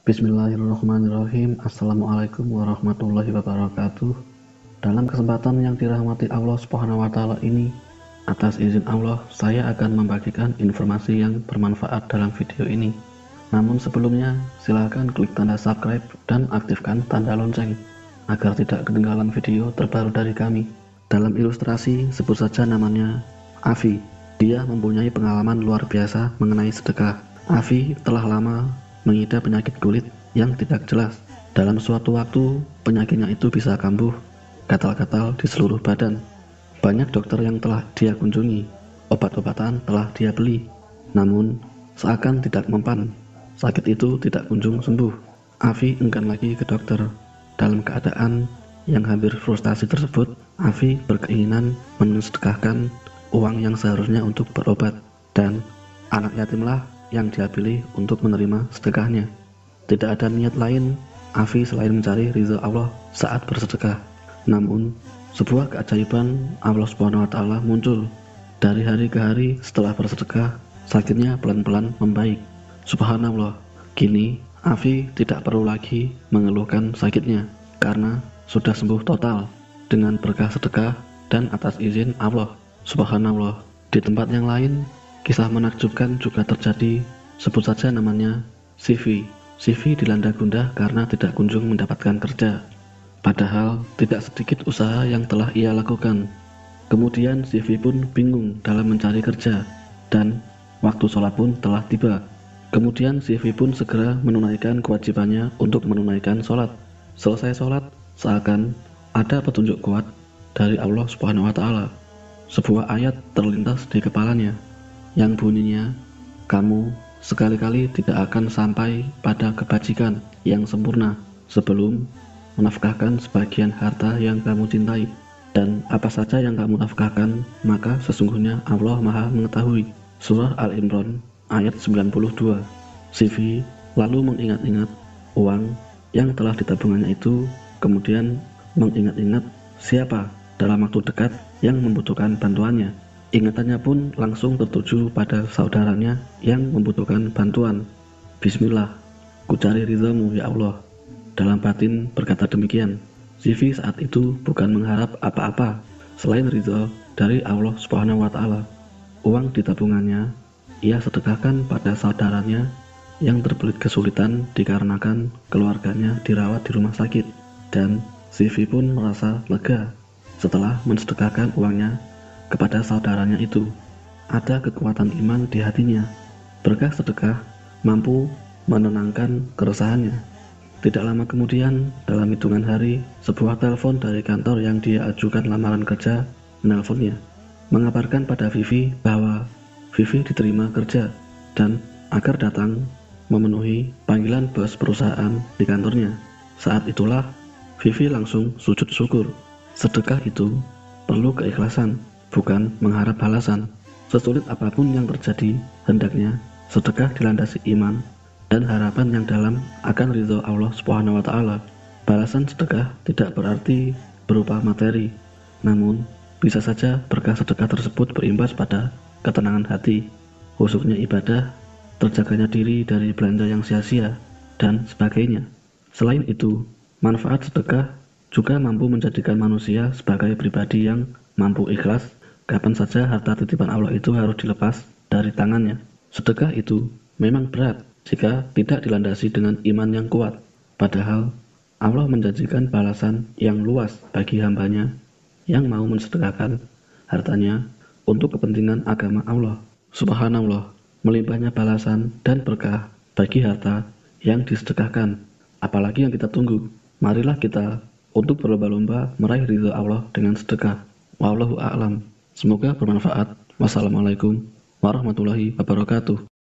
Bismillahirrahmanirrahim. Assalamualaikum warahmatullahi wabarakatuh. Dalam kesempatan yang dirahmati Allah Subhanahu wa Ta'ala ini, atas izin Allah, saya akan membagikan informasi yang bermanfaat dalam video ini. Namun sebelumnya, silakan klik tanda subscribe dan aktifkan tanda lonceng agar tidak ketinggalan video terbaru dari kami. Dalam ilustrasi, sebut saja namanya Afi. Dia mempunyai pengalaman luar biasa mengenai sedekah. Afi telah lama mengidap penyakit kulit yang tidak jelas. Dalam suatu waktu, penyakitnya itu bisa kambuh, gatal-gatal di seluruh badan. Banyak dokter yang telah dia kunjungi, obat-obatan telah dia beli, namun seakan tidak mempan. Sakit itu tidak kunjung sembuh. Afi enggan lagi ke dokter. Dalam keadaan yang hampir frustasi tersebut, Afi berkeinginan mensedekahkan uang yang seharusnya untuk berobat, dan anak yatimlah yang dia pilih untuk menerima sedekahnya. Tidak ada niat lain Afi selain mencari ridha Allah saat bersedekah. Namun sebuah keajaiban Allah Subhanahu wa Ta'ala muncul. Dari hari ke hari setelah bersedekah, sakitnya pelan-pelan membaik. Subhanallah, kini Afi tidak perlu lagi mengeluhkan sakitnya karena sudah sembuh total dengan berkah sedekah dan atas izin Allah. Subhanallah. Di tempat yang lain, kisah menakjubkan juga terjadi. Sebut saja namanya Sivi. Sivi dilanda gundah karena tidak kunjung mendapatkan kerja, padahal tidak sedikit usaha yang telah ia lakukan. Kemudian Sivi pun bingung dalam mencari kerja, dan waktu sholat pun telah tiba. Kemudian Sivi pun segera menunaikan kewajibannya untuk menunaikan sholat. Selesai sholat, seakan ada petunjuk kuat dari Allah Subhanahu wa Ta'ala. Sebuah ayat terlintas di kepalanya yang bunyinya, "Kamu sekali-kali tidak akan sampai pada kebajikan yang sempurna sebelum menafkahkan sebagian harta yang kamu cintai, dan apa saja yang kamu nafkahkan, maka sesungguhnya Allah Maha mengetahui." Surah Al-Imran ayat 92. Sivi lalu mengingat-ingat uang yang telah ditabungannya itu, kemudian mengingat-ingat siapa dalam waktu dekat yang membutuhkan bantuannya. Ingatannya pun langsung tertuju pada saudaranya yang membutuhkan bantuan. "Bismillah, ku cari ridhamu ya Allah." Dalam batin berkata demikian. Sivi saat itu bukan mengharap apa-apa selain ridha dari Allah Subhanahu wa Ta'ala. Uang di tabungannya ia sedekahkan pada saudaranya yang terbelit kesulitan dikarenakan keluarganya dirawat di rumah sakit, dan Sivi pun merasa lega setelah mensedekahkan uangnya kepada saudaranya itu. Ada kekuatan iman di hatinya. Berkah sedekah mampu menenangkan keresahannya. Tidak lama kemudian, dalam hitungan hari, sebuah telepon dari kantor yang dia ajukan lamaran kerja menelponnya, mengabarkan pada Vivi bahwa Vivi diterima kerja dan agar datang memenuhi panggilan bos perusahaan di kantornya. Saat itulah Vivi langsung sujud syukur. Sedekah itu perlu keikhlasan, bukan mengharap balasan. Sesulit apapun yang terjadi, hendaknya sedekah dilandasi iman dan harapan yang dalam akan ridho Allah Subhanahu wa Ta'ala. Balasan sedekah tidak berarti berupa materi, namun bisa saja berkah sedekah tersebut berimbas pada ketenangan hati, khususnya ibadah, terjaganya diri dari belanja yang sia-sia, dan sebagainya. Selain itu, manfaat sedekah juga mampu menjadikan manusia sebagai pribadi yang mampu ikhlas kapan saja harta titipan Allah itu harus dilepas dari tangannya. Sedekah itu memang berat jika tidak dilandasi dengan iman yang kuat, padahal Allah menjanjikan balasan yang luas bagi hambanya yang mau mensedekahkan hartanya untuk kepentingan agama Allah. Subhanallah, melimpahnya balasan dan berkah bagi harta yang disedekahkan. Apalagi yang kita tunggu? Marilah kita untuk berlomba-lomba meraih ridha Allah dengan sedekah. Wallahu a'lam. Semoga bermanfaat. Wassalamualaikum warahmatullahi wabarakatuh.